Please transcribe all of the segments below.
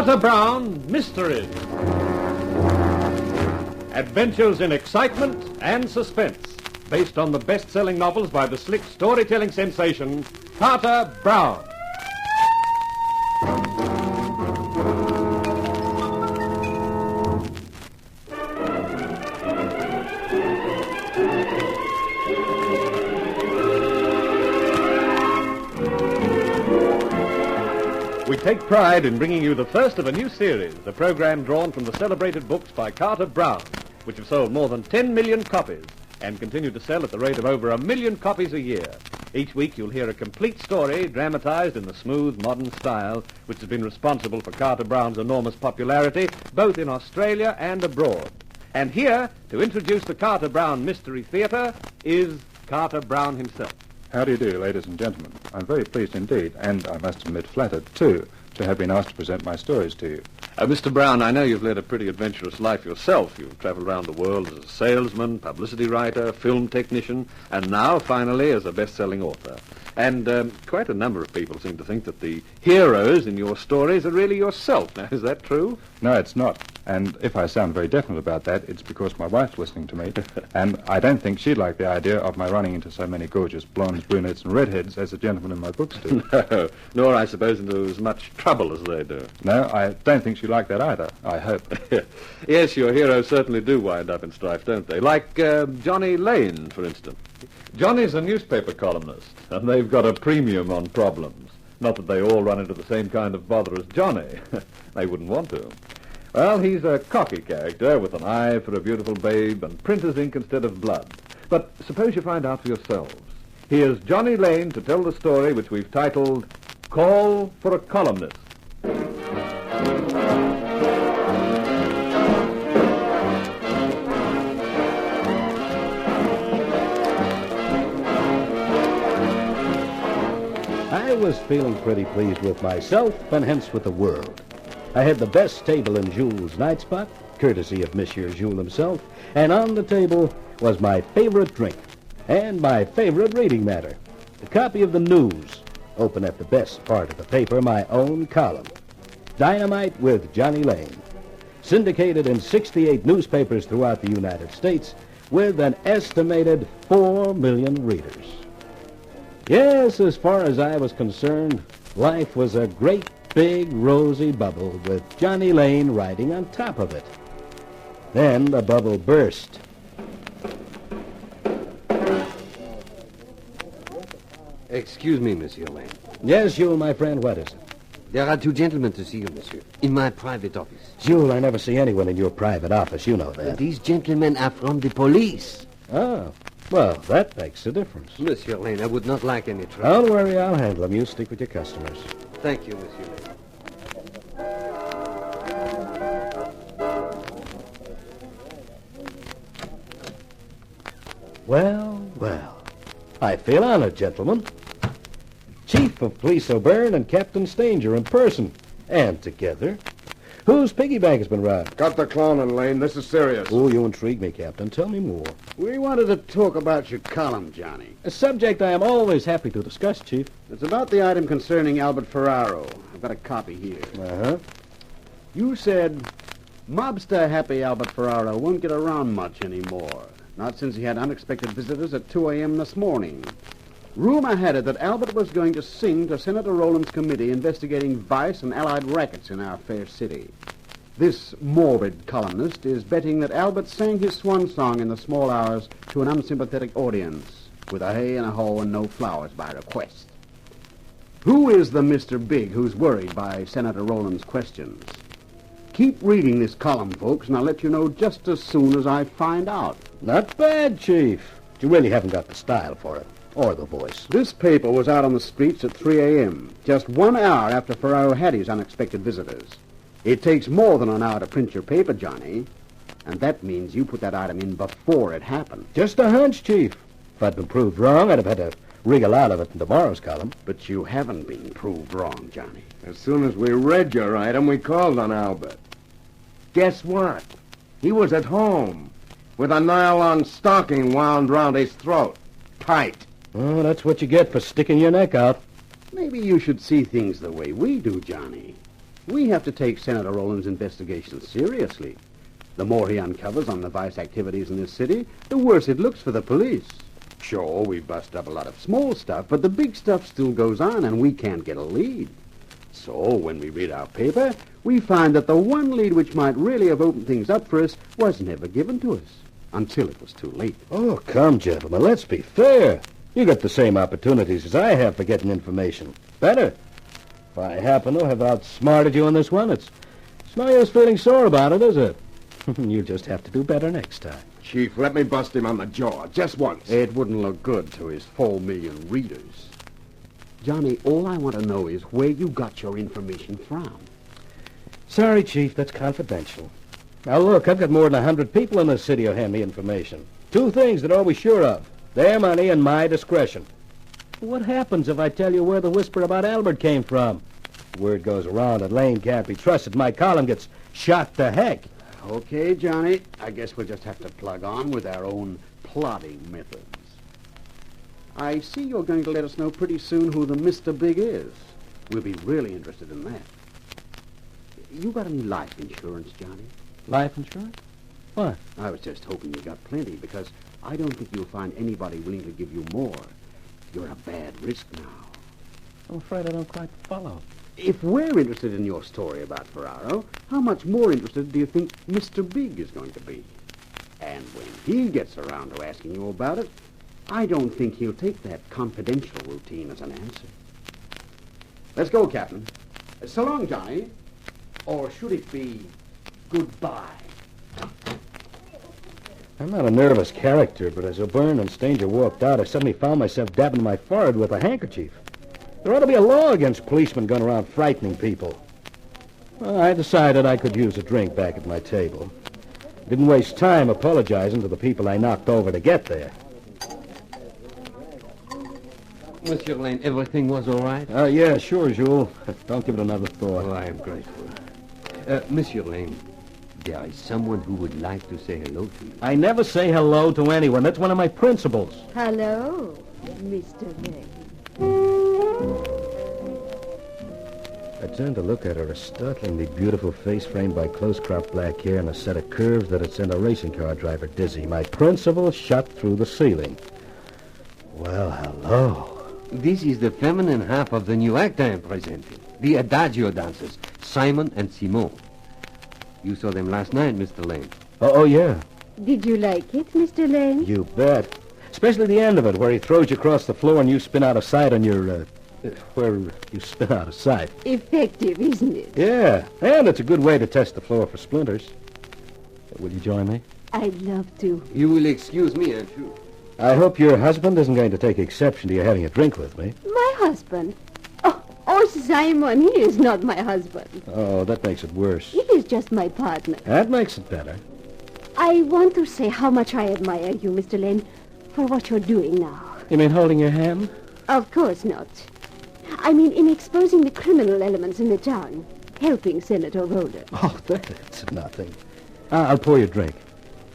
Carter Brown Mysteries. Adventures in excitement and suspense, based on the best-selling novels by the slick storytelling sensation, Carter Brown. We take pride in bringing you the first of a new series, a program drawn from the celebrated books by Carter Brown, which have sold more than 10 million copies and continue to sell at the rate of over 1 million copies a year. Each week you'll hear a complete story dramatized in the smooth, modern style which has been responsible for Carter Brown's enormous popularity both in Australia and abroad. And here, to introduce the Carter Brown Mystery Theatre, is Carter Brown himself. How do you do, ladies and gentlemen? I'm very pleased indeed, and I must admit flattered, too, to have been asked to present my stories to you. Mr. Brown, I know you've led a pretty adventurous life yourself. You've traveled around the world as a salesman, publicity writer, film technician, and now, finally, as a best-selling author. And quite a number of people seem to think that the heroes in your stories are really yourself. Now, is that true? No, it's not. And if I sound very definite about that, it's because my wife's listening to me, and I don't think she'd like the idea of my running into so many gorgeous blondes, brunettes, and redheads as the gentlemen in my books do. No, nor, I suppose, into as much trouble as they do. No, I don't think she'd like that either, I hope. Yes, your heroes certainly do wind up in strife, don't they? Like Johnny Lane, for instance. Johnny's a newspaper columnist, and they've got a premium on problems. Not that they all run into the same kind of bother as Johnny. They wouldn't want to. Well, he's a cocky character with an eye for a beautiful babe and printer's ink instead of blood. But suppose you find out for yourselves. Here's Johnny Lane to tell the story which we've titled Call for a Columnist. I was feeling pretty pleased with myself and hence with the world. I had the best table in Jules' night spot, courtesy of Monsieur Jules himself, and on the table was my favorite drink and my favorite reading matter, a copy of the news, open at the best part of the paper, my own column, Dynamite with Johnny Lane, syndicated in 68 newspapers throughout the United States with an estimated 4 million readers. Yes, as far as I was concerned, life was a great big rosy bubble with Johnny Lane riding on top of it. Then the bubble burst. Excuse me, Monsieur Lane. Yes, Jules, my friend, what is it? There are 2 gentlemen to see you, monsieur, in my private office. Jules, I never see anyone in your private office, you know that. These gentlemen are from the police. Oh, well, that makes a difference. Monsieur Lane, I would not like any trouble. Don't worry, I'll handle them. You stick with your customers. Thank you, Monsieur Lane. Well, well. I feel honored, gentlemen. Chief of Police O'Byrne and Captain Stanger in person. And together. Whose piggy bank has been robbed? Cut the clowning, Lane. This is serious. Oh, you intrigue me, Captain. Tell me more. We wanted to talk about your column, Johnny. A subject I am always happy to discuss, Chief. It's about the item concerning Albert Ferraro. I've got a copy here. Uh-huh. You said, mobster Happy Albert Ferraro won't get around much anymore. Not since he had unexpected visitors at 2 a.m. this morning. Rumor had it that Albert was going to sing to Senator Rowland's committee investigating vice and allied rackets in our fair city. This morbid columnist is betting that Albert sang his swan song in the small hours to an unsympathetic audience, with a hey and a ho and no flowers by request. Who is the Mr. Big who's worried by Senator Rowland's questions? Keep reading this column, folks, and I'll let you know just as soon as I find out. Not bad, Chief. You really haven't got the style for it, or the voice. This paper was out on the streets at 3 a.m., just 1 hour after Ferraro had his unexpected visitors. It takes more than an hour to print your paper, Johnny, and that means you put that item in before it happened. Just a hunch, Chief. If I'd been proved wrong, I'd have had to wriggle out of it in tomorrow's column. But you haven't been proved wrong, Johnny. As soon as we read your item, we called on Albert. Guess what? He was at home, with a nylon stocking wound round his throat. Tight. Oh, that's what you get for sticking your neck out. Maybe you should see things the way we do, Johnny. We have to take Senator Rowland's investigation seriously. The more he uncovers on the vice activities in this city, the worse it looks for the police. Sure, we bust up a lot of small stuff, but the big stuff still goes on, and we can't get a lead. So, when we read our paper, we find that the one lead which might really have opened things up for us was never given to us, until it was too late. Oh, come, gentlemen, let's be fair. You got the same opportunities as I have for getting information. Better. If I happen to have outsmarted you on this one, it's no use feeling sore about it, is it? You'll just have to do better next time. Chief, let me bust him on the jaw, just once. It wouldn't look good to his 4 million readers. Johnny, all I want to know is where you got your information from. Sorry, Chief, that's confidential. Now, look, I've got more than 100 people in this city who hand me information. 2 things that are always sure of. Their money and my discretion. What happens if I tell you where the whisper about Albert came from? Word goes around that Lane can't be trusted. My column gets shot to heck. Okay, Johnny, I guess we'll just have to plug on with our own plotting methods. I see you're going to let us know pretty soon who the Mr. Big is. We'll be really interested in that. You got any life insurance, Johnny? Life insurance? What? I was just hoping you got plenty, because I don't think you'll find anybody willing to give you more. You're a bad risk now. I'm afraid I don't quite follow. If we're interested in your story about Ferraro, how much more interested do you think Mr. Big is going to be? And when he gets around to asking you about it, I don't think he'll take that confidential routine as an answer. Let's go, Captain. So long, Johnny. Or should it be goodbye? I'm not a nervous character, but as O'Byrne and Stanger walked out, I suddenly found myself dabbing my forehead with a handkerchief. There ought to be a law against policemen going around frightening people. Well, I decided I could use a drink back at my table. Didn't waste time apologizing to the people I knocked over to get there. Monsieur Lane, everything was all right? Yeah, sure, Jules. Don't give it another thought. Oh, I am grateful. Monsieur Lane, there is someone who would like to say hello to you. I never say hello to anyone. That's one of my principles. Hello, Mr. Lane. I turned to look at her, a startlingly beautiful face framed by close-cropped black hair and a set of curves that'd send a racing car driver dizzy. My principal shot through the ceiling. Well, hello. This is the feminine half of the new act I am presenting. The Adagio dancers, Simon and Simone. You saw them last night, Mr. Lane. Oh, yeah. Did you like it, Mr. Lane? You bet. Especially the end of it, where he throws you across the floor and you spin out of sight on your, where you spin out of sight. Effective, isn't it? Yeah, and it's a good way to test the floor for splinters. Will you join me? I'd love to. You will excuse me, aren't you? I hope your husband isn't going to take exception to you having a drink with me. My husband? Oh, Simon, he is not my husband. Oh, that makes it worse. He is just my partner. That makes it better. I want to say how much I admire you, Mr. Lane, for what you're doing now. You mean holding your hand? Of course not. I mean in exposing the criminal elements in the town, helping Senator Rowland. Oh, that's nothing. I'll pour you a drink.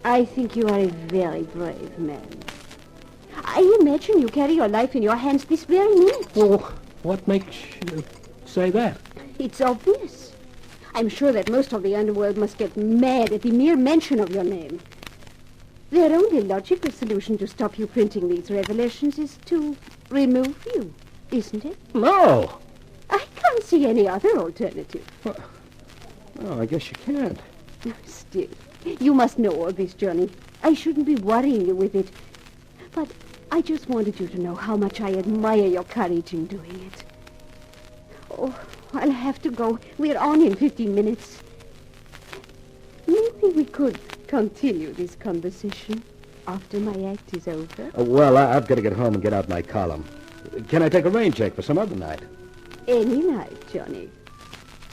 I think you are a very brave man. I imagine you carry your life in your hands this very minute. Well, what makes you say that? It's obvious. I'm sure that most of the underworld must get mad at the mere mention of your name. Their only logical solution to stop you printing these revelations is to remove you, isn't it? No! I can't see any other alternative. Oh, I guess you can't. Still, you must know all this, Johnny. I shouldn't be worrying you with it. But I just wanted you to know how much I admire your courage in doing it. Oh, I'll have to go. We're on in 15 minutes. Maybe we could continue this conversation after my act is over. Well, I've got to get home and get out my column. Can I take a rain check for some other night? Any night, Johnny.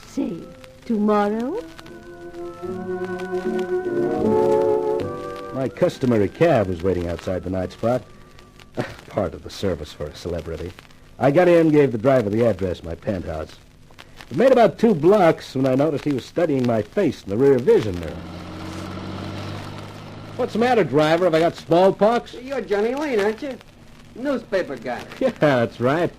Say, tomorrow? My customary cab was waiting outside the night spot. Part of the service for a celebrity. I got in, gave the driver the address of my penthouse. It made about 2 blocks when I noticed he was studying my face in the rear vision mirror. What's the matter, driver? Have I got smallpox? You're Johnny Lane, aren't you? Newspaper guy. Yeah, that's right.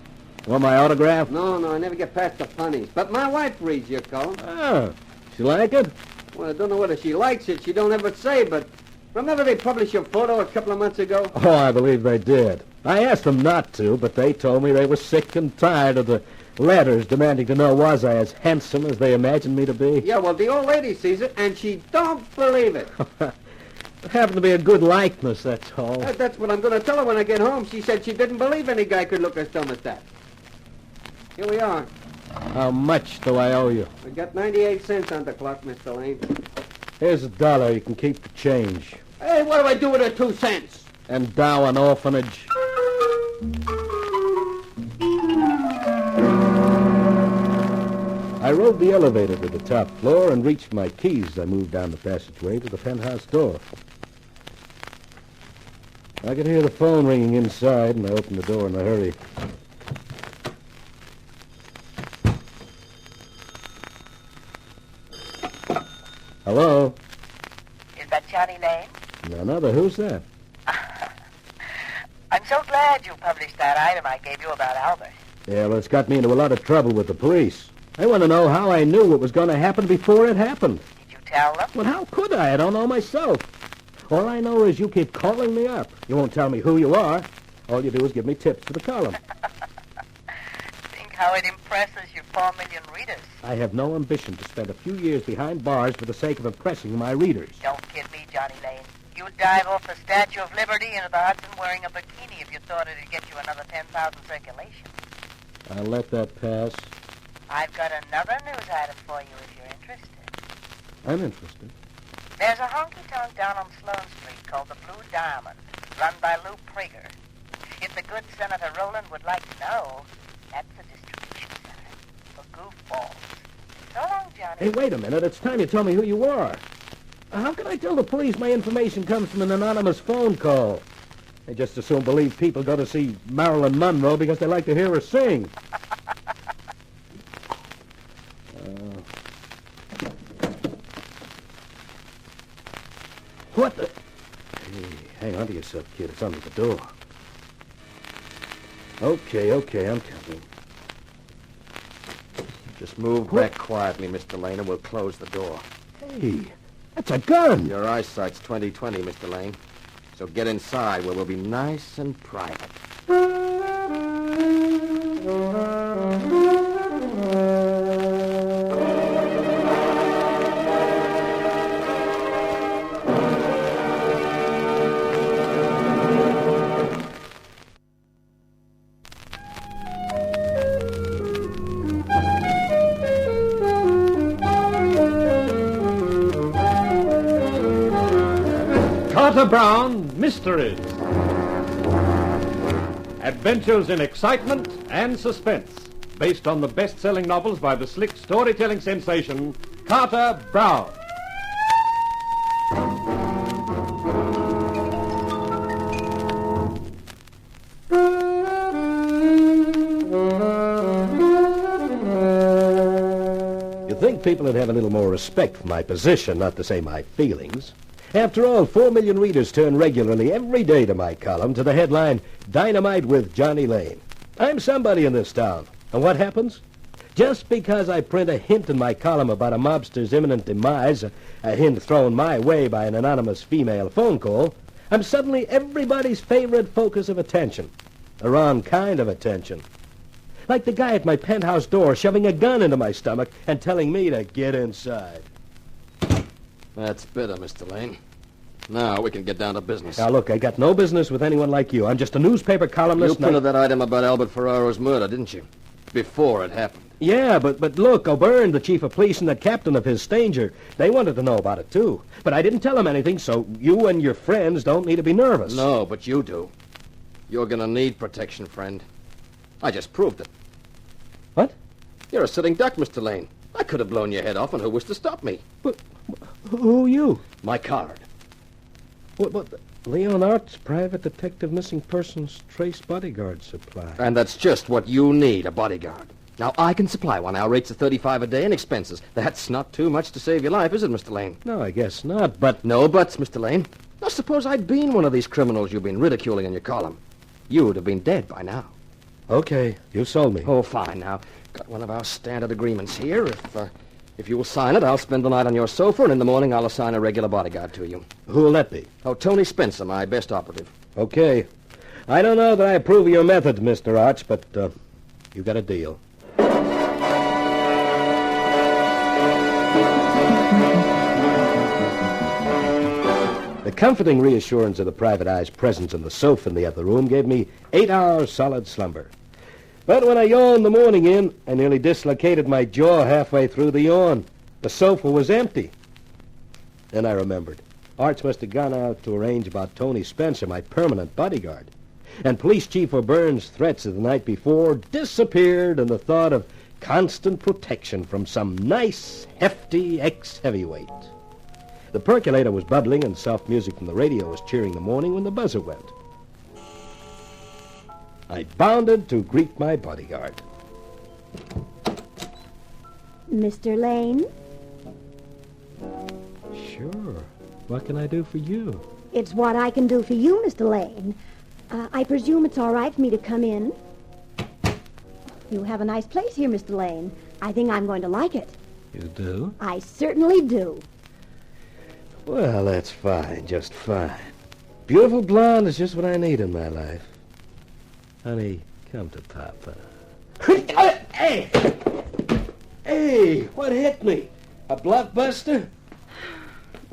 Want my autograph? No, I never get past the funnies. But my wife reads your column. Oh, she like it? Well, I don't know whether she likes it. She don't ever say, but remember they published your photo a couple of months ago? Oh, I believe they did. I asked them not to, but they told me they were sick and tired of the letters demanding to know was I as handsome as they imagined me to be. Yeah, well, the old lady sees it, and she don't believe it. It happened to be a good likeness, that's all. That's what I'm going to tell her when I get home. She said she didn't believe any guy could look as dumb as that. Here we are. How much do I owe you? We got 98 cents on the clock, Mr. Lane. Here's $1. You can keep the change. Hey, what do I do with the 2 cents? Endow an orphanage. I rode the elevator to the top floor and reached my keys as I moved down the passageway to the penthouse door. I could hear the phone ringing inside, and I opened the door in a hurry. Hello? Is that Johnny Lane? No, but who's that? I'm so glad you published that item I gave you about Albert. Yeah, well, it's got me into a lot of trouble with the police. They want to know how I knew what was going to happen before it happened. Did you tell them? Well, how could I? I don't know myself. All I know is you keep calling me up. You won't tell me who you are. All you do is give me tips for the column. Think how it impresses your 4 million readers. I have no ambition to spend a few years behind bars for the sake of impressing my readers. Don't kid me, Johnny Lane. You'd dive off the Statue of Liberty into the Hudson wearing a bikini if you thought it'd get you another 10,000 circulation. I'll let that pass. I've got another news item for you if you're interested. I'm interested. There's a honky-tonk down on Sloane Street called the Blue Diamond, run by Lou Prager. If the good Senator Rowland would like to know, that's the distribution center for goofballs. So long, Johnny. Hey, wait a minute. It's time you tell me who you are. How can I tell the police my information comes from an anonymous phone call? They just as soon believe people go to see Marilyn Monroe because they like to hear her sing. What the... Hey, hang on to yourself, kid. It's under the door. Okay, I'm coming. Just move back quietly, Mr. Lane, and we'll close the door. Hey, that's a gun. Your eyesight's 20/20, Mr. Lane. So get inside where we'll be nice and private. Carter Brown Mysteries. Adventures in excitement and suspense, based on the best-selling novels by the slick storytelling sensation, Carter Brown. You'd think people would have a little more respect for my position, not to say my feelings. After all, 4 million readers turn regularly every day to my column to the headline, Dynamite with Johnny Lane. I'm somebody in this town. And what happens? Just because I print a hint in my column about a mobster's imminent demise, a hint thrown my way by an anonymous female phone call, I'm suddenly everybody's favorite focus of attention. The wrong kind of attention. Like the guy at my penthouse door shoving a gun into my stomach and telling me to get inside. That's better, Mr. Lane. Now we can get down to business. Now, look, I got no business with anyone like you. I'm just a newspaper columnist. You printed that item about Albert Ferraro's murder, didn't you? Before it happened. Yeah, but look, O'Byrne, the chief of police, and the captain of his Stanger, they wanted to know about it, too. But I didn't tell them anything, so you and your friends don't need to be nervous. No, but you do. You're going to need protection, friend. I just proved it. What? You're a sitting duck, Mr. Lane. I could have blown your head off, and who was to stop me? But who are you? My card. What? Leonard's private detective missing persons trace bodyguard supply. And that's just what you need, a bodyguard. Now, I can supply one. Our rates are $35 a day and expenses. That's not too much to save your life, is it, Mr. Lane? No, I guess not, but... No buts, Mr. Lane. Now, suppose I'd been one of these criminals you've been ridiculing in your column. You'd have been dead by now. Okay, you sold me. Oh, fine. Now, got one of our standard agreements here. If you will sign it, I'll spend the night on your sofa, and in the morning I'll assign a regular bodyguard to you. Who'll that be? Oh, Tony Spencer, my best operative. Okay. I don't know that I approve of your methods, Mr. Arch, but you got a deal. The comforting reassurance of the private eye's presence on the sofa in the other room gave me 8 hours solid slumber. But when I yawned the morning in, I nearly dislocated my jaw halfway through the yawn. The sofa was empty. Then I remembered. Arch must have gone out to arrange about Tony Spencer, my permanent bodyguard. And Police Chief O'Byrne's threats of the night before disappeared in the thought of constant protection from some nice, hefty ex-heavyweight. The percolator was bubbling and soft music from the radio was cheering the morning when the buzzer went. I bounded to greet my bodyguard. Mr. Lane? Sure. What can I do for you? It's what I can do for you, Mr. Lane. I presume it's all right for me to come in? You have a nice place here, Mr. Lane. I think I'm going to like it. You do? I certainly do. Well, that's fine, just fine. Beautiful blonde is just what I need in my life. Honey, come to Papa. Hey! Hey, what hit me? A blockbuster?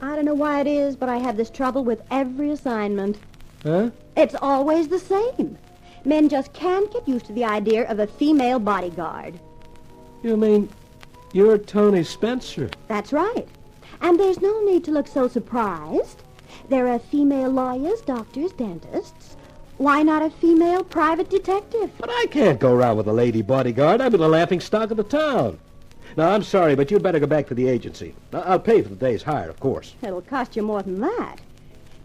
I don't know why it is, but I have this trouble with every assignment. Huh? It's always the same. Men just can't get used to the idea of a female bodyguard. You mean you're Tony Spencer? That's right. And there's no need to look so surprised. There are female lawyers, doctors, dentists. Why not a female private detective? But I can't go around with a lady bodyguard. I've been the laughing stock of the town. Now, I'm sorry, but you'd better go back to the agency. Now, I'll pay for the day's hire, of course. It'll cost you more than that.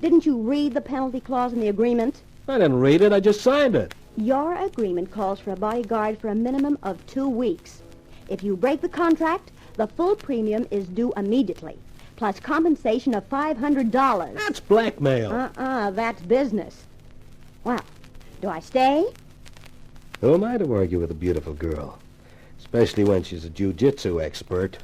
Didn't you read the penalty clause in the agreement? I didn't read it. I just signed it. Your agreement calls for a bodyguard for a minimum of 2 weeks. If you break the contract, the full premium is due immediately, plus compensation of $500. That's blackmail. That's business. Well, do I stay? Who am I to argue with a beautiful girl? Especially when she's a jiu-jitsu expert.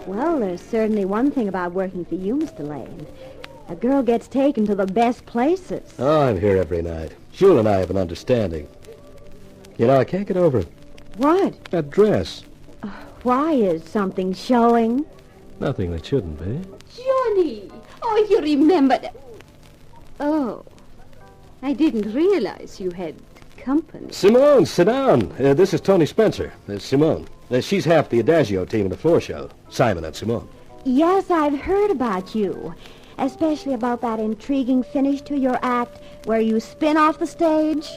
Well, there's certainly one thing about working for you, Mr. Lane. A girl gets taken to the best places. Oh, I'm here every night. Shul and I have an understanding. You know, I can't get over it. What? That dress. Why is something showing? Nothing that shouldn't be. Johnny! Oh, you remembered. Oh, I didn't realize you had company. Simone, sit down. This is Tony Spencer. Simone. She's half the Adagio team in the floor show. Simon and Simone. Yes, I've heard about you. Especially about that intriguing finish to your act where you spin off the stage.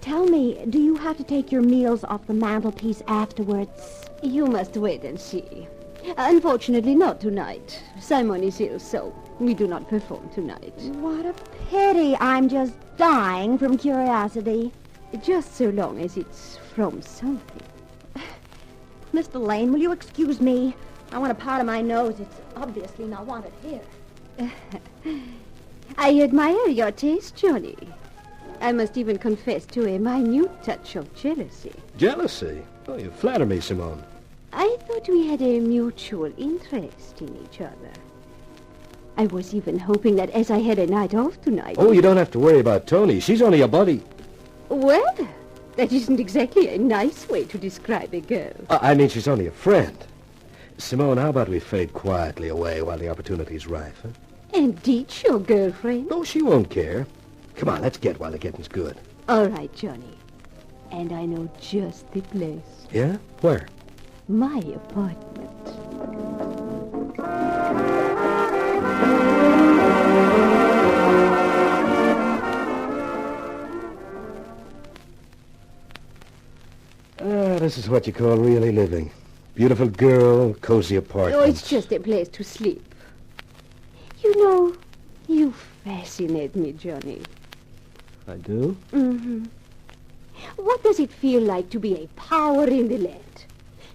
Tell me, do you have to take your meals off the mantelpiece afterwards? You must wait and see. Unfortunately, not tonight. Simon is ill, so we do not perform tonight. What a pity. I'm just dying from curiosity. Just so long as it's from something. Mr. Lane, will you excuse me? I want a part of my nose. It's obviously not wanted here. I admire your taste, Johnny. I must even confess to a minute touch of jealousy. Jealousy? Oh, you flatter me, Simone. I thought we had a mutual interest in each other. I was even hoping that as I had a night off tonight... Oh, you don't have to worry about Tony. She's only a buddy. Well, that isn't exactly a nice way to describe a girl. I mean, she's only a friend. Simone, how about we fade quietly away while the opportunity's rife, huh? And ditch your girlfriend? Oh, she won't care. Come on, let's get while the getting's good. All right, Johnny. And I know just the place. Yeah? Where? My apartment. This is what you call really living. Beautiful girl, cozy apartment. Oh, it's just a place to sleep. You know, you fascinate me, Johnny. I do? Mm-hmm. What does it feel like to be a power in the land?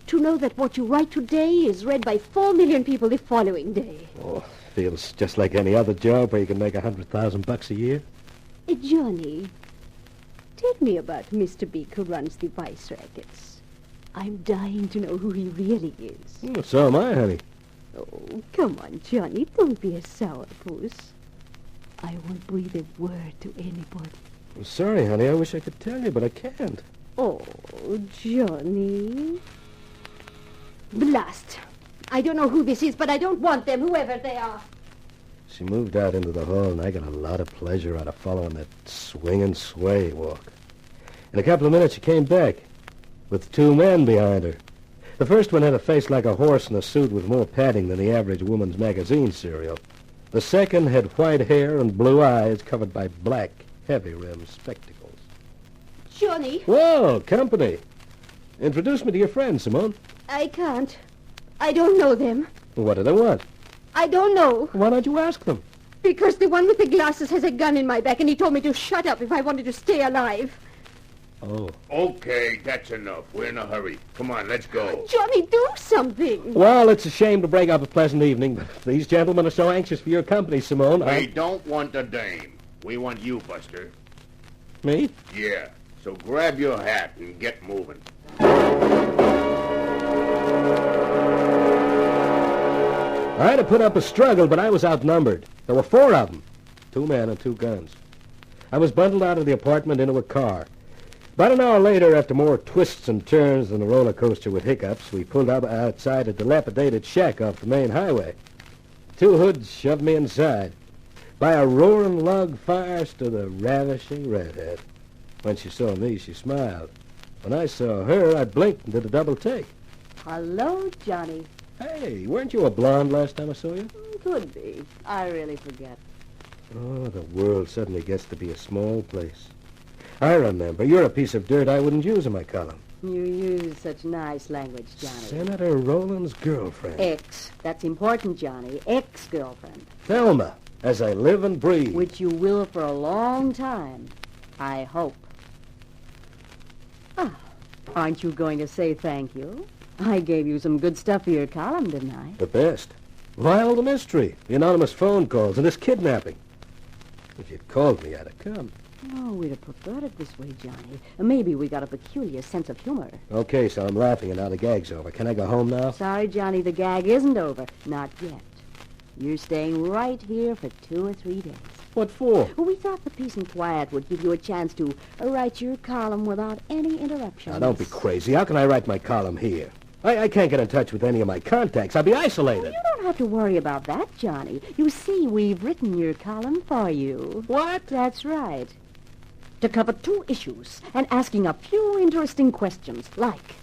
To know that what you write today is read by 4 million people the following day. Oh, feels just like any other job where you can make $100,000 a year. Johnny, tell me about Mr. Beak who runs the vice rackets. I'm dying to know who he really is. Oh, so am I, honey. Oh, come on, Johnny. Don't be a sourpuss. I won't breathe a word to anybody. I'm sorry, honey. I wish I could tell you, but I can't. Oh, Johnny. Blast. I don't know who this is, but I don't want them, whoever they are. She moved out into the hall, and I got a lot of pleasure out of following that swing and sway walk. In a couple of minutes, she came back with 2 men behind her. The first one had a face like a horse and a suit with more padding than the average woman's magazine serial. The second had white hair and blue eyes covered by black, heavy-rimmed spectacles. Johnny. Whoa, company. Introduce me to your friends, Simone. I can't. I don't know them. What do they want? I don't know. Why don't you ask them? Because the one with the glasses has a gun in my back, and he told me to shut up if I wanted to stay alive. Oh. Okay, that's enough. We're in a hurry. Come on, let's go. Johnny, do something. Well, it's a shame to break up a pleasant evening, but these gentlemen are so anxious for your company, Simone. We don't want the dame. We want you, Buster. Me? Yeah. So grab your hat and get moving. I had to put up a struggle, but I was outnumbered. There were 4 of them. 2 men and 2 guns. I was bundled out of the apartment into a car. About an hour later, after more twists and turns than a roller coaster with hiccups, we pulled up outside a dilapidated shack off the main highway. 2 hoods shoved me inside. By a roaring log fire stood a ravishing redhead. When she saw me, she smiled. When I saw her, I blinked and did a double take. Hello, Johnny. Hey, weren't you a blonde last time I saw you? Could be. I really forget. Oh, the world suddenly gets to be a small place. I remember. You're a piece of dirt I wouldn't use in my column. You use such nice language, Johnny. Senator Rowland's girlfriend. Ex. That's important, Johnny. Ex-girlfriend. Thelma, as I live and breathe. Which you will for a long time. I hope. Ah, aren't you going to say thank you? I gave you some good stuff for your column, didn't I? The best. Wild mystery, the anonymous phone calls, and this kidnapping. If you'd called me, I'd have come. Oh, we'd have preferred it this way, Johnny. Maybe we got a peculiar sense of humor. Okay, so I'm laughing and now the gag's over. Can I go home now? Sorry, Johnny, the gag isn't over. Not yet. You're staying right here for 2 or 3 days. What for? Well, we thought the peace and quiet would give you a chance to write your column without any interruptions. Now, don't be crazy. How can I write my column here? I can't get in touch with any of my contacts. I'll be isolated. Well, you don't have to worry about that, Johnny. You see, we've written your column for you. What? That's right. To cover 2 issues and asking a few interesting questions, like,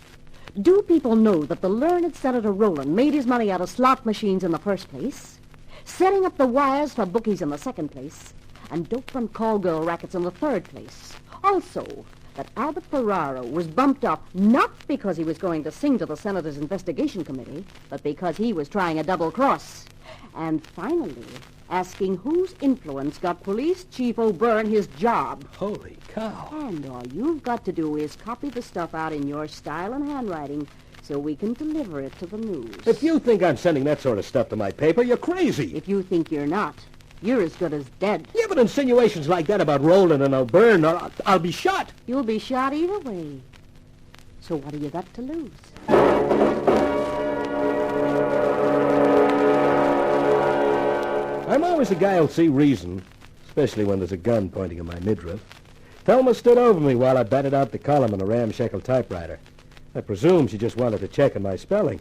do people know that the learned Senator Rowland made his money out of slot machines in the first place, setting up the wires for bookies in the second place, and dope front call girl rackets in the third place? Also, that Albert Ferraro was bumped up not because he was going to sing to the Senator's investigation committee, but because he was trying a double cross. And finally, asking whose influence got Police Chief O'Byrne his job. Holy cow. And all you've got to do is copy the stuff out in your style and handwriting so we can deliver it to the news. If you think I'm sending that sort of stuff to my paper, you're crazy. If you think you're not, you're as good as dead. Yeah, but insinuations like that about Rowland and O'Byrne, I'll be shot. You'll be shot either way. So what do you got to lose? I'm always a guy who'll see reason, especially when there's a gun pointing at my midriff. Thelma stood over me while I batted out the column on a ramshackle typewriter. I presume she just wanted to check on my spelling.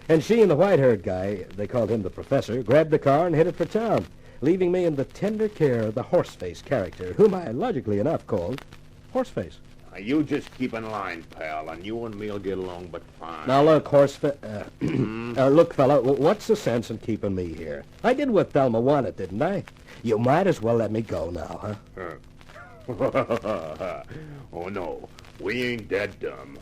And she and the white-haired guy, they called him the professor, grabbed the car and headed for town, leaving me in the tender care of the Horseface character, whom I logically enough called Horseface. You just keep in line, pal, and you and me'll get along but fine. Now, look, look, fella, what's the sense in keeping me here? I did what Thelma wanted, didn't I? You might as well let me go now, huh? Oh, no, we ain't that dumb.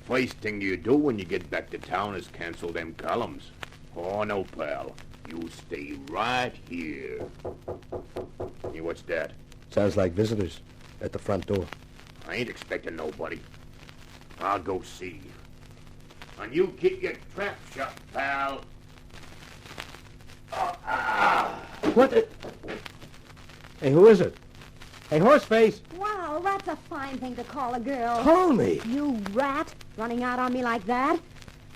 First thing you do when you get back to town is cancel them columns. Oh, no, pal. You stay right here. Hey, what's that? Sounds like visitors at the front door. I ain't expecting nobody. I'll go see. And you keep your trap shut, pal. What? Hey, who is it? Hey, Horseface! Wow, that's a fine thing to call a girl. Tony! You rat, running out on me like that.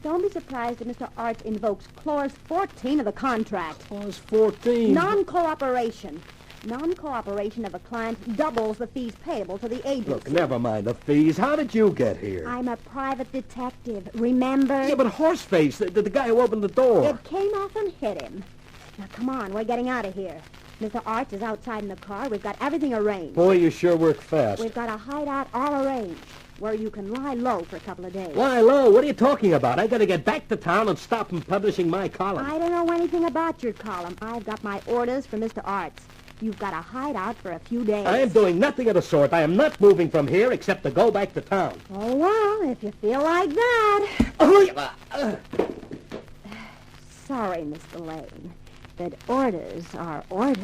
Don't be surprised if Mr. Arts invokes Clause 14 of the contract. Clause 14? Non-cooperation. Non-cooperation of a client doubles the fees payable to the agency. Look, never mind the fees. How did you get here? I'm a private detective, remember? Yeah, but Horseface, the guy who opened the door. It came off and hit him. Now, come on, we're getting out of here. Mr. Arts is outside in the car. We've got everything arranged. Boy, you sure work fast. We've got a hideout all arranged, where you can lie low for a couple of days. Lie low? What are you talking about? I gotta get back to town and stop him publishing my column. I don't know anything about your column. I've got my orders from Mr. Arts. You've got a hideout for a few days. I am doing nothing of the sort. I am not moving from here except to go back to town. Oh, well, if you feel like that. Sorry, Mr. Lane, but orders are orders.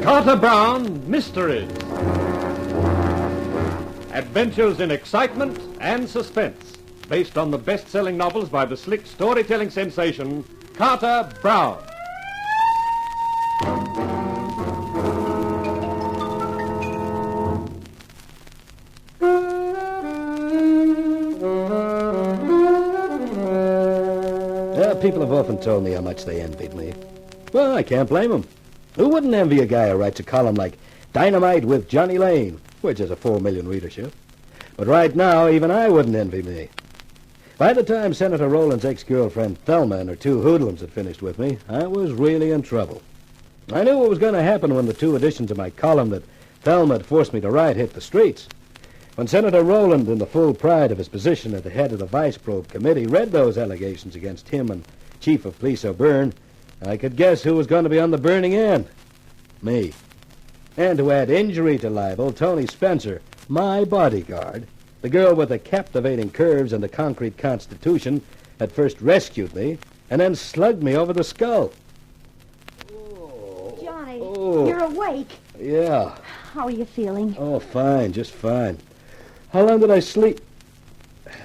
Carter Brown Mysteries. Adventures in excitement and suspense, based on the best-selling novels by the slick storytelling sensation, Carter Brown. People have often told me how much they envied me. Well, I can't blame them. Who wouldn't envy a guy who writes a column like Dynamite with Johnny Lane, which has a 4 million readership? But right now, even I wouldn't envy me. By the time Senator Rowland's ex-girlfriend Thelma and her 2 hoodlums had finished with me, I was really in trouble. I knew what was going to happen when the 2 editions of my column that Thelma had forced me to write hit the streets. When Senator Rowland, in the full pride of his position at the head of the Vice Probe Committee, read those allegations against him and Chief of Police O'Byrne, I could guess who was going to be on the burning end. Me. And to add injury to libel, Tony Spencer, my bodyguard, the girl with the captivating curves and the concrete constitution, had first rescued me and then slugged me over the skull. Johnny, Oh. you're awake. Yeah. How are you feeling? Oh, fine, just fine. How long did I sleep?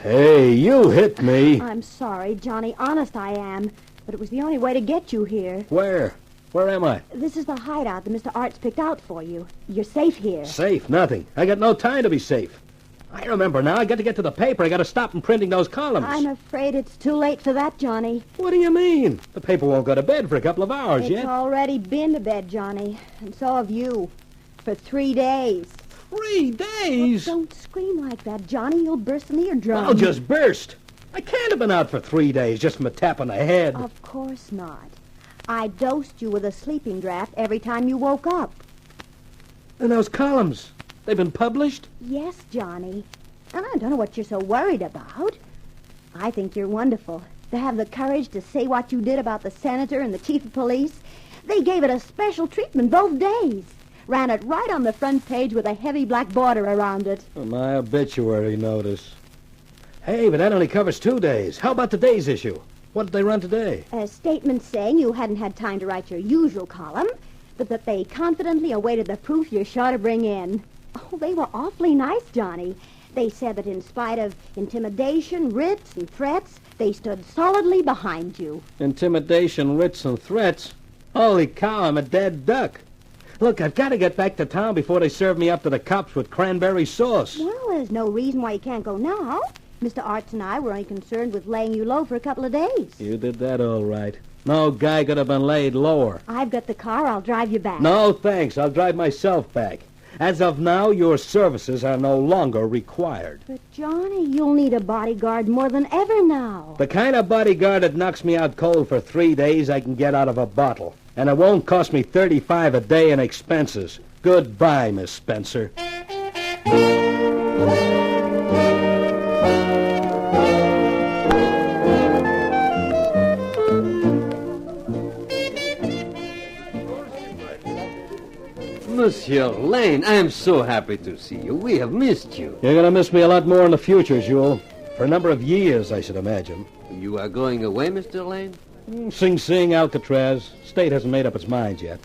Hey, you hit me. I'm sorry, Johnny. Honest, I am. But it was the only way to get you here. Where? Where am I? This is the hideout that Mr. Arts picked out for you. You're safe here. Safe? Nothing. I got no time to be safe. I remember now. I got to get to the paper. I got to stop printing those columns. I'm afraid it's too late for that, Johnny. What do you mean? The paper won't go to bed for a couple of hours It's yet. already been to bed, Johnny. And so have you. For 3 days. 3 days? Don't scream like that, Johnny. You'll burst an eardrum. I'll just burst. I can't have been out for 3 days just from a tap on the head. Of course not. I dosed you with a sleeping draft every time you woke up. And those columns, they've been published? Yes, Johnny. And I don't know what you're so worried about. I think you're wonderful. To have the courage to say what you did about the senator and the chief of police. They gave it a special treatment both days. Ran it right on the front page with a heavy black border around it. My obituary notice. Hey, but that only covers 2 days. How about today's issue? What did they run today? A statement saying you hadn't had time to write your usual column, but that they confidently awaited the proof you're sure to bring in. Oh, they were awfully nice, Johnny. They said that in spite of intimidation, writs, and threats, they stood solidly behind you. Intimidation, writs, and threats? Holy cow, I'm a dead duck. Look, I've got to get back to town before they serve me up to the cops with cranberry sauce. Well, there's no reason why you can't go now. Mr. Arts and I were only concerned with laying you low for a couple of days. You did that all right. No guy could have been laid lower. I've got the car. I'll drive you back. No, thanks. I'll drive myself back. As of now, your services are no longer required. But, Johnny, you'll need a bodyguard more than ever now. The kind of bodyguard that knocks me out cold for 3 days I can get out of a bottle. And it won't cost me $35 a day in expenses. Goodbye, Miss Spencer. Monsieur Lane, I am so happy to see you. We have missed you. You're going to miss me a lot more in the future, Jules. For a number of years, I should imagine. You are going away, Mr. Lane? Sing Sing, Alcatraz. State hasn't made up its mind yet.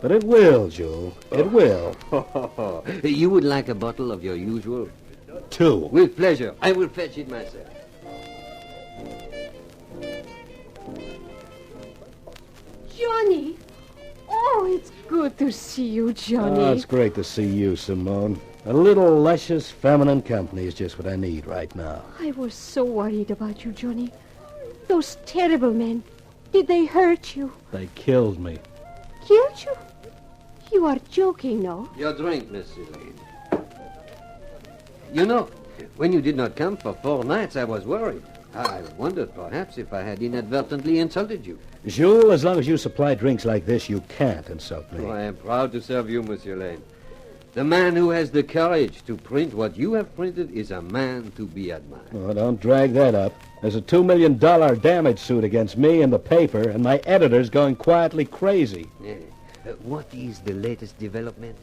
But it will, Jules. It will. You would like a bottle of your usual? 2. With pleasure. I will fetch it myself. Johnny! Oh, it's good to see you, Johnny. Oh, it's great to see you, Simone. A little luscious, feminine company is just what I need right now. I was so worried about you, Johnny. Those terrible men. Did they hurt you? They killed me. Killed you? You are joking, no? Your drink, Mr. Lane. You know, when you did not come for 4 nights, I was worried. I wondered perhaps if I had inadvertently insulted you. Jules, as long as you supply drinks like this, you can't insult me. Oh, I am proud to serve you, Monsieur Lane. The man who has the courage to print what you have printed is a man to be admired. Oh, don't drag that up. There's a $2 million damage suit against me in the paper, and my editor's going quietly crazy. Yeah. What is the latest development?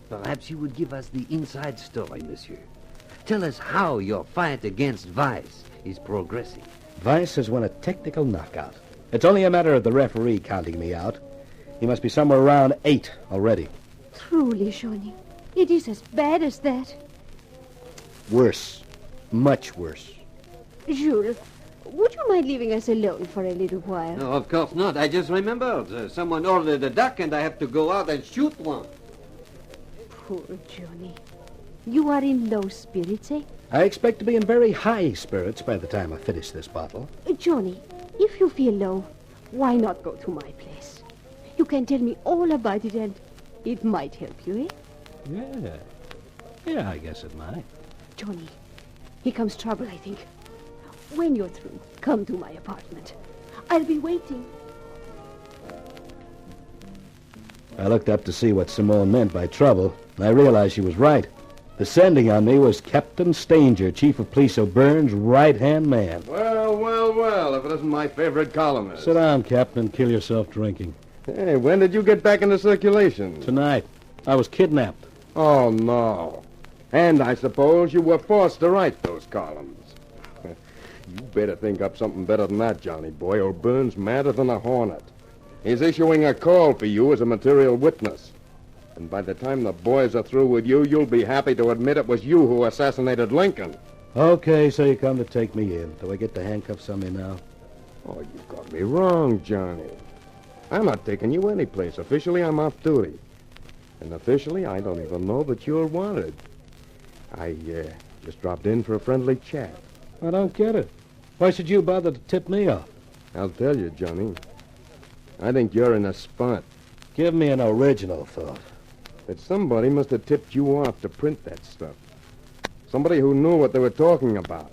Perhaps you would give us the inside story, monsieur. Tell us how your fight against vice is progressing. Vice has won a technical knockout. It's only a matter of the referee counting me out. He must be somewhere around 8 already. Truly, Johnny. It is as bad as that. Worse. Much worse. Jules, would you mind leaving us alone for a little while? No, of course not. I just remembered. Someone ordered a duck and I have to go out and shoot one. Poor Johnny. You are in low spirits, eh? I expect to be in very high spirits by the time I finish this bottle. Johnny, if you feel low, why not go to my place? You can tell me all about it and it might help you, eh? Yeah, I guess it might. Johnny, here comes trouble, I think. When you're through, come to my apartment. I'll be waiting. I looked up to see what Simone meant by trouble, and I realized she was right. Descending on me was Captain Stanger, Chief of Police O'Byrne's right-hand man. Well, if it isn't my favorite columnist. Sit down, Captain, and kill yourself drinking. Hey, when did you get back into circulation? Tonight. I was kidnapped. Oh, no. And I suppose you were forced to write those columns. You better think up something better than that, Johnny boy. O'Byrne's madder than a hornet. He's issuing a call for you as a material witness. And by the time the boys are through with you, you'll be happy to admit it was you who assassinated Lincoln. Okay, so you come to take me in. Do I get the handcuffs on me now? Oh, you got me wrong, Johnny. I'm not taking you anyplace. Officially, I'm off duty. And officially, I don't even know that you're wanted. I just dropped in for a friendly chat. I don't get it. Why should you bother to tip me off? I'll tell you, Johnny. I think you're in a spot. Give me an original thought. That somebody must have tipped you off to print that stuff. Somebody who knew what they were talking about.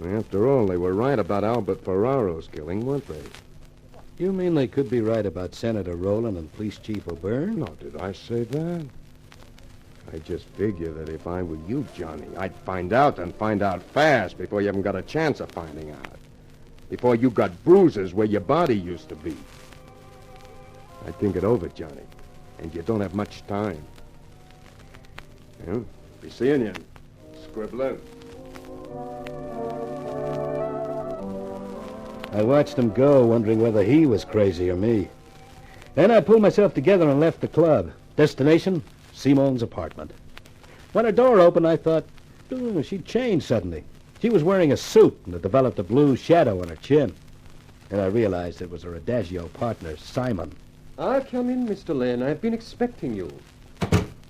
After all, they were right about Albert Ferraro's killing, weren't they? You mean they could be right about Senator Rowland and Police Chief O'Byrne? No, did I say that? I just figure that if I were you, Johnny, I'd find out and find out fast before you even got a chance of finding out. Before you got bruises where your body used to be. I'd think it over, Johnny. And you don't have much time. Well, be seeing you, Scribbler. I watched him go, wondering whether he was crazy or me. Then I pulled myself together and left the club. Destination, Simone's apartment. When her door opened, I thought, she'd changed suddenly. She was wearing a suit and had developed a blue shadow on her chin. And I realized it was her Adagio partner, Simon. Come in, Mr. Lane. I've been expecting you.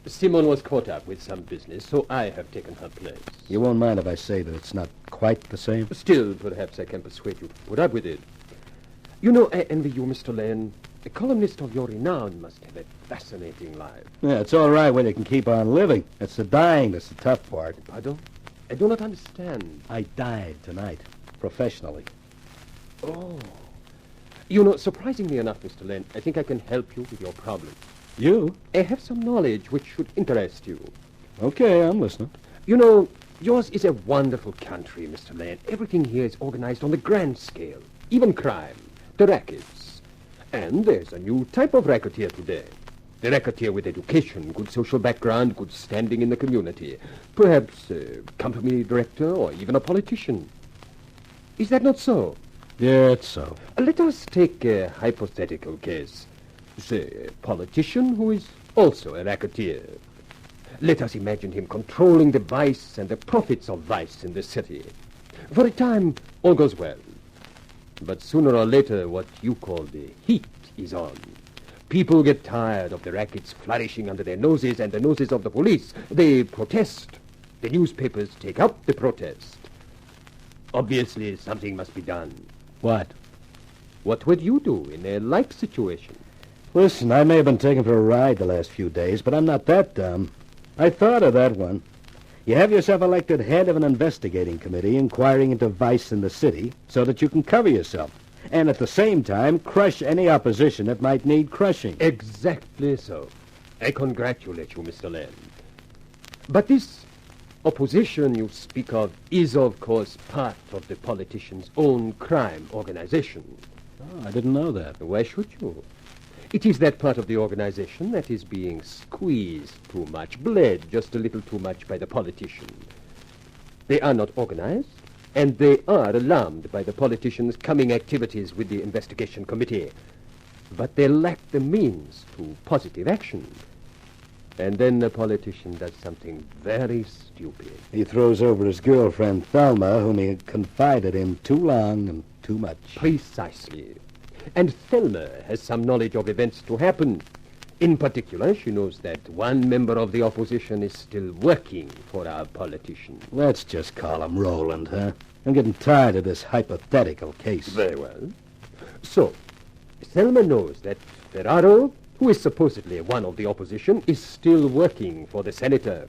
Simone was caught up with some business, so I have taken her place. You won't mind if I say that it's not quite the same? Still, perhaps I can persuade you to put up with it. You know, I envy you, Mr. Lane. A columnist of your renown must have a fascinating life. Yeah, it's all right when you can keep on living. It's the dying that's the tough part. Pardon? I do not understand. I died tonight, professionally. Oh. You know, surprisingly enough, Mr. Lane, I think I can help you with your problem. You? I have some knowledge which should interest you. Okay, I'm listening. You know, yours is a wonderful country, Mr. Lane. Everything here is organized on the grand scale. Even crime, the rackets. And there's a new type of racket here today. The racketeer with education, good social background, good standing in the community. Perhaps a company director or even a politician. Is that not so? Yeah, it's so. Let us take a hypothetical case. Say, a politician who is also a racketeer. Let us imagine him controlling the vice and the profits of vice in the city. For a time, all goes well. But sooner or later, what you call the heat is on. People get tired of the rackets flourishing under their noses and the noses of the police. They protest. The newspapers take up the protest. Obviously, something must be done. What? What would you do in a like situation? Listen, I may have been taken for a ride the last few days, but I'm not that dumb. I thought of that one. You have yourself elected head of an investigating committee inquiring into vice in the city so that you can cover yourself, and at the same time crush any opposition that might need crushing. Exactly so. I congratulate you, Mr. Lane. But this opposition you speak of is, of course, part of the politician's own crime organization. Oh, I didn't know that. Why should you? It is that part of the organization that is being squeezed too much, bled just a little too much by the politician. They are not organized, and they are alarmed by the politician's coming activities with the investigation committee. But they lack the means to positive action. And then the politician does something very stupid. He throws over his girlfriend, Thelma, whom he had confided in too long and too much. Precisely. And Thelma has some knowledge of events to happen. In particular, she knows that one member of the opposition is still working for our politician. Let's just call him Roland, huh? I'm getting tired of this hypothetical case. Very well. So, Thelma knows that Ferraro, who is supposedly one of the opposition, is still working for the senator.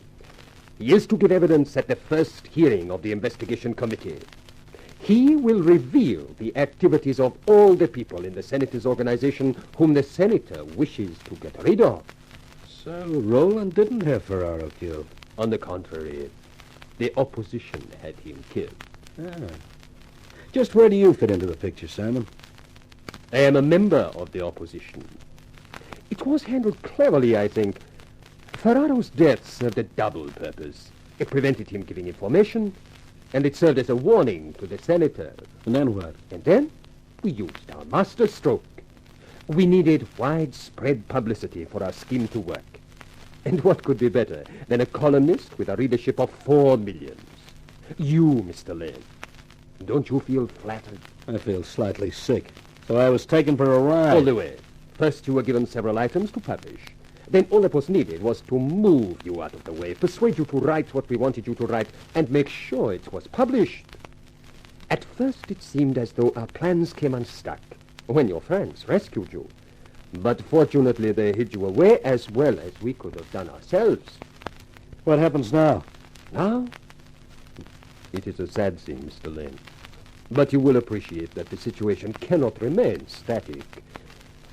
He is to give evidence at the first hearing of the investigation committee. He will reveal the activities of all the people in the senator's organization whom the senator wishes to get rid of. So Roland didn't have Ferraro killed? On the contrary, the opposition had him killed. Ah. Just where do you fit into the picture, Simon? I am a member of the opposition. It was handled cleverly, I think. Ferraro's death served a double purpose. It prevented him giving information, and it served as a warning to the senator. And then what? And then we used our master stroke. We needed widespread publicity for our scheme to work. And what could be better than a columnist with a readership of 4 million? You, Mr. Lane, don't you feel flattered? I feel slightly sick. So I was taken for a ride. All the way. First, you were given several items to publish. Then all that was needed was to move you out of the way, persuade you to write what we wanted you to write, and make sure it was published. At first, it seemed as though our plans came unstuck when your friends rescued you. But fortunately, they hid you away as well as we could have done ourselves. What happens now? Now? It is a sad scene, Mr. Lane. But you will appreciate that the situation cannot remain static.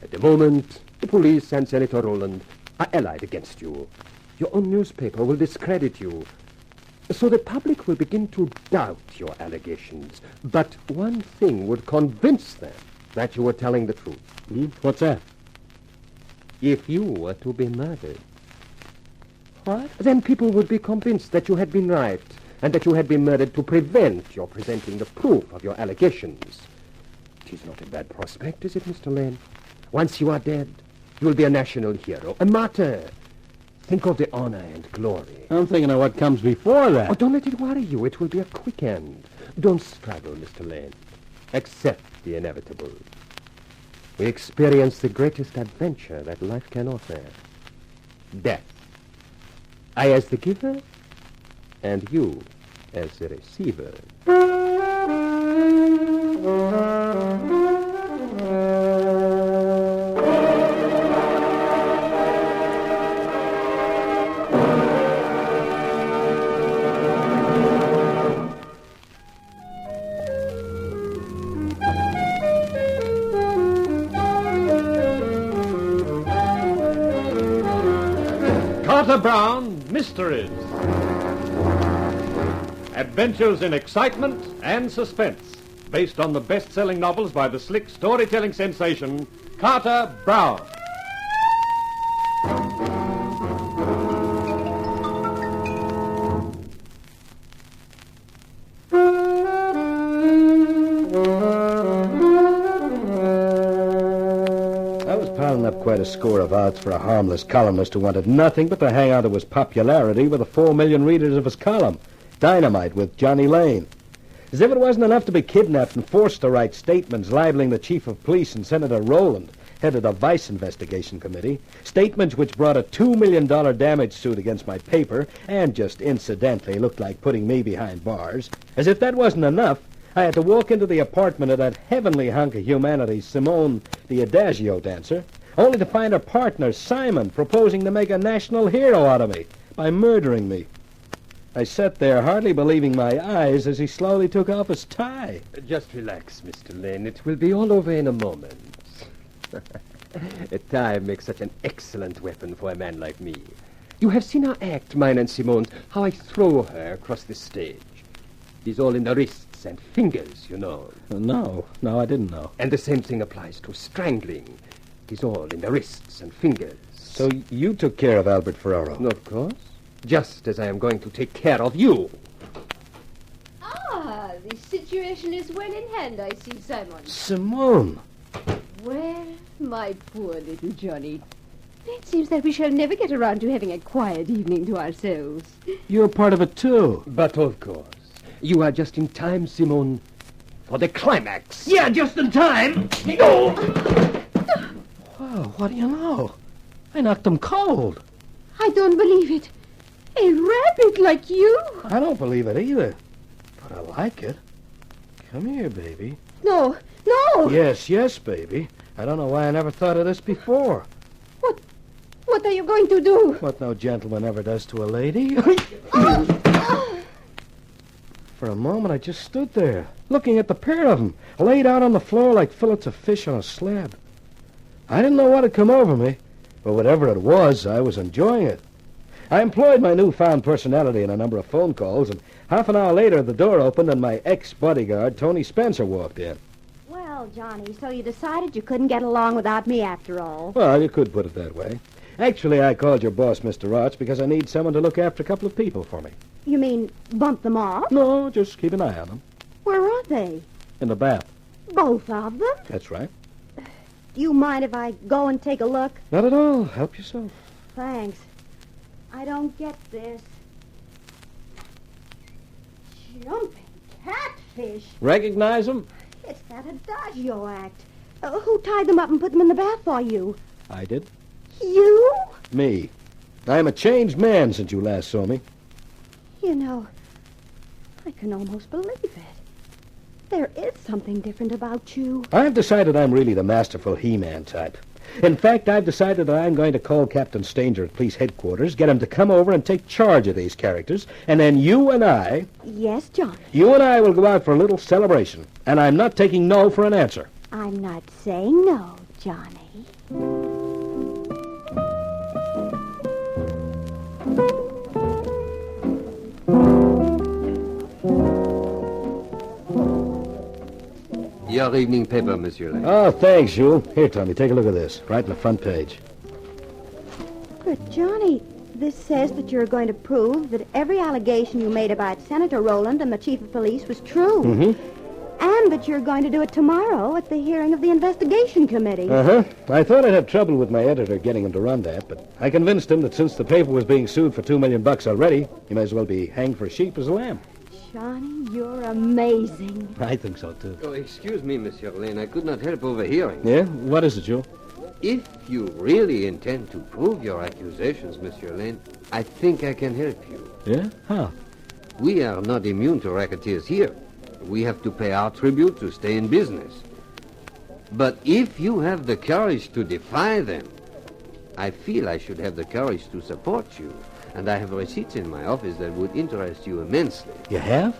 At the moment, the police and Senator Roland are allied against you. Your own newspaper will discredit you. So the public will begin to doubt your allegations. But one thing would convince them that you were telling the truth. What's that? If you were to be murdered. What? Then people would be convinced that you had been right, and that you had been murdered to prevent your presenting the proof of your allegations. It is not a bad prospect, is it, Mr. Lane? Once you are dead, you will be a national hero, a martyr. Think of the honor and glory. I'm thinking of what comes before that. Oh, don't let it worry you. It will be a quick end. Don't struggle, Mr. Lane. Accept the inevitable. We experience the greatest adventure that life can offer. Death. I as the giver, and you as the receiver. Carter Brown Mysteries. Adventures in excitement and suspense, based on the best-selling novels by the slick storytelling sensation, Carter Brown. piling up quite a score of odds for a harmless columnist who wanted nothing but to hang on to his popularity with the 4 million readers of his column, Dynamite with Johnny Lane. As if it wasn't enough to be kidnapped and forced to write statements libeling the chief of police and Senator Rowland, head of the Vice Investigation Committee, statements which brought a $2 million damage suit against my paper and just incidentally looked like putting me behind bars. As if that wasn't enough, I had to walk into the apartment of that heavenly hunk of humanity, Simone, the Adagio dancer, only to find her partner, Simon, proposing to make a national hero out of me by murdering me. I sat there, hardly believing my eyes, as he slowly took off his tie. Just relax, Mr. Lane. It will be all over in a moment. A tie makes such an excellent weapon for a man like me. You have seen her act, mine and Simone's, how I throw her across the stage. It is all in the wrists and fingers, you know. No, I didn't know. And the same thing applies to strangling. It is all in the wrists and fingers. So you took care of Albert Ferraro? Of course. Just as I am going to take care of you. Ah, the situation is well in hand, I see, Simon. Simone! Well, my poor little Johnny. It seems that we shall never get around to having a quiet evening to ourselves. You're part of it, too. But of course. You are just in time, Simone, for the climax. Yeah, just in time. Oh! Wow, what do you know? I knocked him cold. I don't believe it. A rabbit like you? I don't believe it either. But I like it. Come here, baby. No. Yes, baby. I don't know why I never thought of this before. What are you going to do? What no gentleman ever does to a lady. For a moment, I just stood there, looking at the pair of them, laid out on the floor like fillets of fish on a slab. I didn't know what had come over me, but whatever it was, I was enjoying it. I employed my newfound personality in a number of phone calls, and half an hour later, the door opened and my ex-bodyguard, Tony Spencer, walked in. Well, Johnny, so you decided you couldn't get along without me after all. Well, you could put it that way. Actually, I called your boss, Mr. Roch, because I need someone to look after a couple of people for me. You mean bump them off? No, just keep an eye on them. Where are they? In the bath. Both of them? That's right. Do you mind if I go and take a look? Not at all. Help yourself. Thanks. I don't get this. Jumping catfish. Recognize them? It's that Adagio act. Who tied them up and put them in the bath for you? I did. You? Me. I am a changed man since you last saw me. You know, I can almost believe it. There is something different about you. I've decided I'm really the masterful He-Man type. In fact, I've decided that I'm going to call Captain Stanger at police headquarters, get him to come over and take charge of these characters, and then you and I... Yes, John? You and I will go out for a little celebration, and I'm not taking no for an answer. I'm not saying no, Johnny. Your evening paper, Monsieur Lane. Oh, thanks, Jules. Here, Tommy, take a look at this. Right in the front page. But, Johnny, this says that you're going to prove that every allegation you made about Senator Rowland and the chief of police was true. Mm-hmm. And that you're going to do it tomorrow at the hearing of the investigation committee. Uh-huh. I thought I'd have trouble with my editor getting him to run that, but I convinced him that since the paper was being sued for $2 million already, he may as well be hanged for a sheep as a lamb. Johnny, you're amazing. I think so, too. Oh, excuse me, Monsieur Lane. I could not help overhearing. Yeah? What is it, Jules? If you really intend to prove your accusations, Monsieur Lane, I think I can help you. Yeah? How? We are not immune to racketeers here. We have to pay our tribute to stay in business. But if you have the courage to defy them, I feel I should have the courage to support you. And I have receipts in my office that would interest you immensely. You have?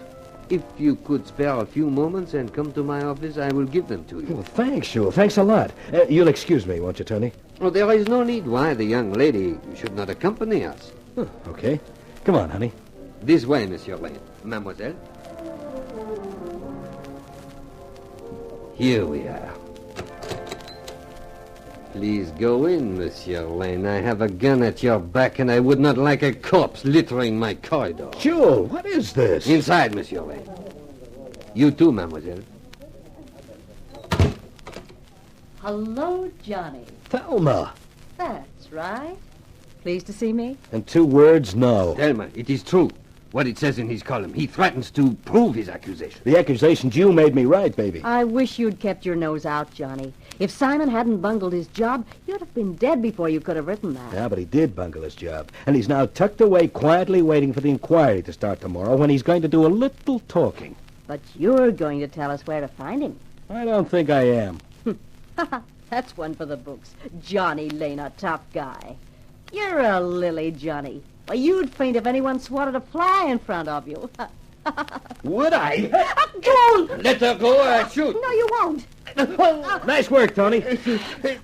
If you could spare a few moments and come to my office, I will give them to you. Well, thanks, Jules. Thanks a lot. You'll excuse me, won't you, Tony? Oh, there is no need why the young lady should not accompany us. Oh, okay. Come on, honey. This way, Monsieur Lane. Mademoiselle. Here we are. Please go in, Monsieur Lane. I have a gun at your back, and I would not like a corpse littering my corridor. Jules, what is this? Inside, Monsieur Lane. You too, mademoiselle. Hello, Johnny. Thelma. That's right. Pleased to see me? In 2 words, no. Thelma, it is true. What it says in his column. He threatens to prove his accusation. The accusations you made me right, baby. I wish you'd kept your nose out, Johnny. If Simon hadn't bungled his job, you'd have been dead before you could have written that. Yeah, but he did bungle his job. And he's now tucked away quietly waiting for the inquiry to start tomorrow when he's going to do a little talking. But you're going to tell us where to find him. I don't think I am. That's one for the books. Johnny Lane, a top guy. You're a lily, Johnny. Why, you'd faint if anyone swatted a fly in front of you. Would I? Don't! Let her go or I shoot. No, you won't. Nice work, Tony.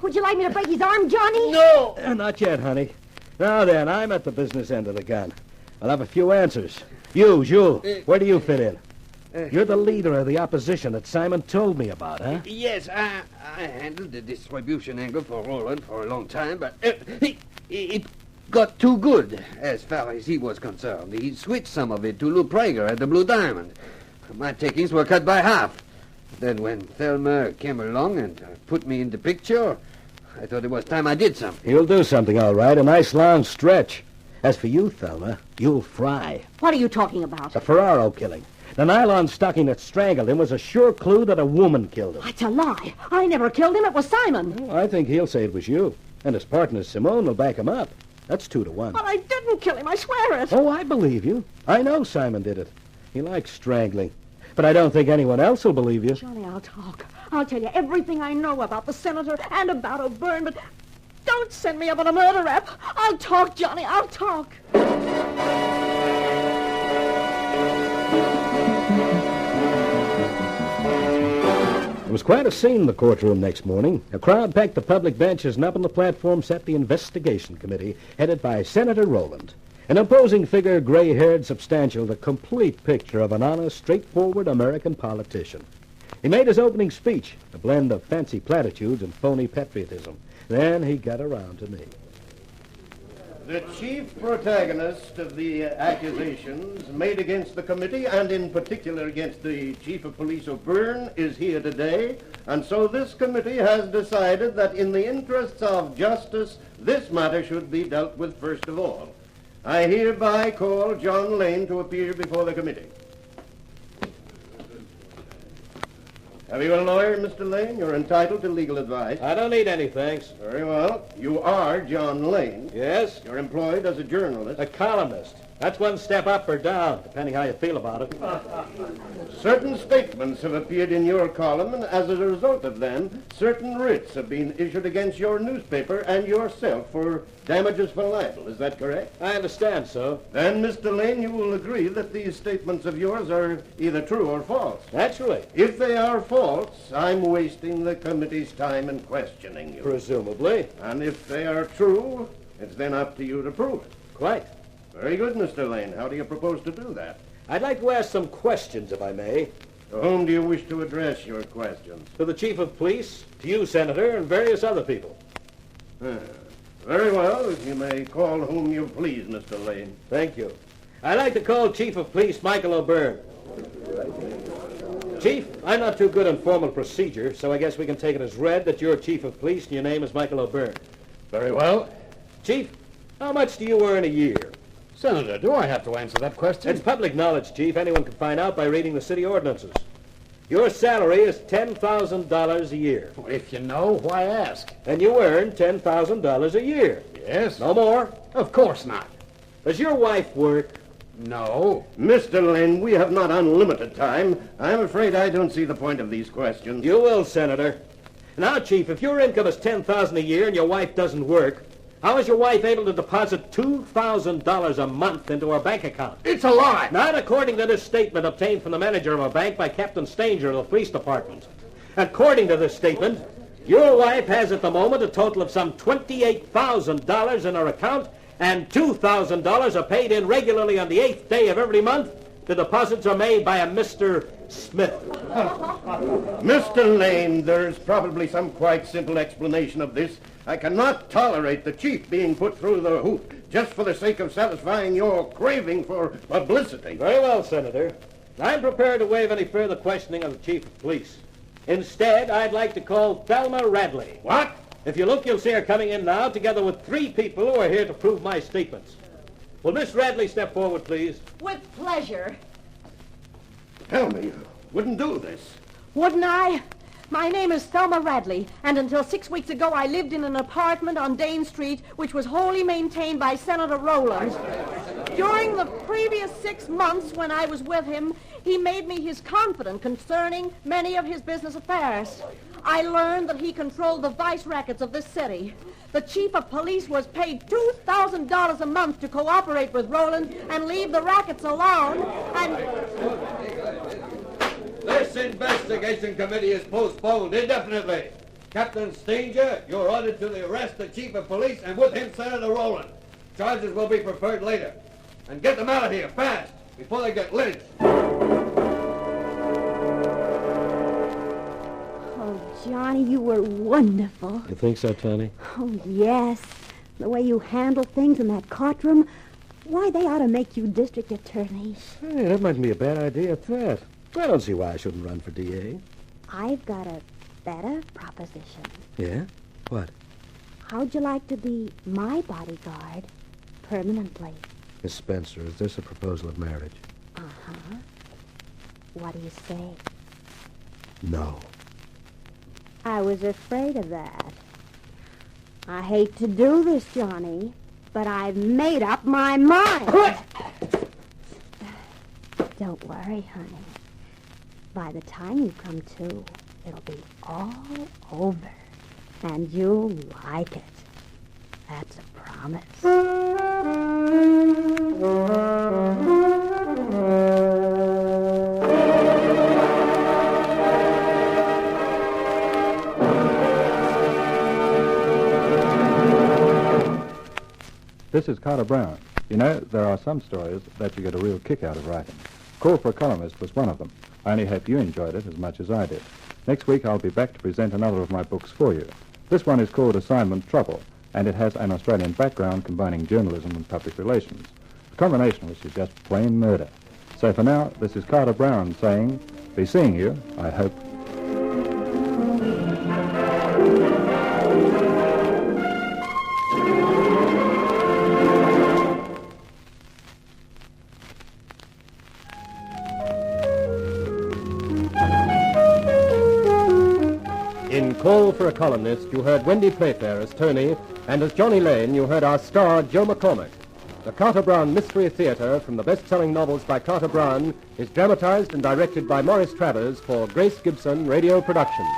Would you like me to break his arm, Johnny? No! Not yet, honey. Now then, I'm at the business end of the gun. I'll have a few answers. You, Jules, where do you fit in? You're the leader of the opposition that Simon told me about, huh? Yes, I handled the distribution angle for Roland for a long time, but it got too good as far as he was concerned. He switched some of it to Lou Prager at the Blue Diamond. My takings were cut by half. Then when Thelma came along and put me in the picture, I thought it was time I did something. You'll do something, all right. A nice long stretch. As for you, Thelma, you'll fry. What are you talking about? The Ferraro killing. The nylon stocking that strangled him was a sure clue that a woman killed him. That's a lie. I never killed him. It was Simon. Well, I think he'll say it was you. And his partner, Simone, will back him up. That's 2 to 1. But I didn't kill him. I swear it. Oh, I believe you. I know Simon did it. He likes strangling. But I don't think anyone else will believe you. Johnny, I'll talk. I'll tell you everything I know about the senator and about O'Byrne, but don't send me up on a murder rap. I'll talk, Johnny. I'll talk. It was quite a scene in the courtroom next morning. A crowd packed the public benches, and up on the platform sat the investigation committee, headed by Senator Roland. An imposing figure, gray-haired, substantial, the complete picture of an honest, straightforward American politician. He made his opening speech, a blend of fancy platitudes and phony patriotism. Then he got around to me. The chief protagonist of the accusations made against the committee, and in particular against the chief of police O'Byrne, is here today, and so this committee has decided that in the interests of justice, this matter should be dealt with first of all. I hereby call John Lane to appear before the committee. Have you a lawyer, Mr. Lane? You're entitled to legal advice. I don't need any, thanks. Very well. You are John Lane. Yes? You're employed as a journalist. A columnist. That's one step up or down, depending how you feel about it. Certain statements have appeared in your column, and as a result of them, certain writs have been issued against your newspaper and yourself for damages for libel. Is that correct? I understand, sir. Then, Mr. Lane, you will agree that these statements of yours are either true or false. Naturally. If they are false, I'm wasting the committee's time in questioning you. Presumably. And if they are true, it's then up to you to prove it. Quite. Very good, Mr. Lane. How do you propose to do that? I'd like to ask some questions, if I may. To whom do you wish to address your questions? To the chief of police, to you, Senator, and various other people. Very well. You may call whom you please, Mr. Lane. Thank you. I'd like to call Chief of Police Michael O'Byrne. Chief, I'm not too good on formal procedure, so I guess we can take it as read that you're chief of police and your name is Michael O'Byrne. Very well. Chief, how much do you earn a year? Senator, do I have to answer that question? It's public knowledge, Chief. Anyone can find out by reading the city ordinances. Your salary is $10,000 a year. Well, if you know, why ask? And you earn $10,000 a year. Yes. No more? Of course not. Does your wife work? No. Mr. Lane, we have not unlimited time. I'm afraid I don't see the point of these questions. You will, Senator. Now, Chief, if your income is $10,000 a year and your wife doesn't work, how is your wife able to deposit $2,000 a month into her bank account? It's a lie. Not according to this statement obtained from the manager of a bank by Captain Stanger of the police department. According to this statement, your wife has at the moment a total of some $28,000 in her account, and $2,000 are paid in regularly on the 8th day of every month. The deposits are made by a Mr. Smith. Mr. Lane, there's probably some quite simple explanation of this. I cannot tolerate the chief being put through the hoop just for the sake of satisfying your craving for publicity. Very well, Senator. I'm prepared to waive any further questioning of the chief of police. Instead, I'd like to call Thelma Radley. What? If you look, you'll see her coming in now, together with 3 people who are here to prove my statements. Will Miss Radley step forward, please? With pleasure. Tell me, you wouldn't do this. Wouldn't I? My name is Thelma Radley, and until 6 weeks ago I lived in an apartment on Dane Street, which was wholly maintained by Senator Rowland. During the previous 6 months when I was with him, he made me his confidant concerning many of his business affairs. I learned that he controlled the vice rackets of this city. The chief of police was paid $2,000 a month to cooperate with Rowland and leave the rackets alone, and... This investigation committee is postponed indefinitely. Captain Stanger, you're ordered to arrest the chief of police and with him Senator Rowland. Charges will be preferred later. And get them out of here, fast, before they get lynched. Oh, Johnny, you were wonderful. You think so, Tony? Oh, yes. The way you handle things in that courtroom. Why, they ought to make you district attorney. Hey, that mightn't be a bad idea at that. I don't see why I shouldn't run for DA. I've got a better proposition. Yeah? What? How'd you like to be my bodyguard permanently? Miss Spencer, is this a proposal of marriage? Uh-huh. What do you say? No. I was afraid of that. I hate to do this, Johnny, but I've made up my mind. Don't worry, honey. By the time you come to, it'll be all over, and you'll like it. That's a promise. This is Carter Brown. You know, there are some stories that you get a real kick out of writing. Call for a Columnist was one of them. I only hope you enjoyed it as much as I did. Next week I'll be back to present another of my books for you. This one is called Assignment Trouble, and it has an Australian background combining journalism and public relations. The combination which is just plain murder. So for now, this is Carter Brown saying, be seeing you, I hope. In Call for a Columnist, you heard Wendy Playfair as Tony, and as Johnny Lane, you heard our star, Joe McCormick. The Carter Brown Mystery Theater, from the best-selling novels by Carter Brown, is dramatized and directed by Maurice Travers for Grace Gibson Radio Productions.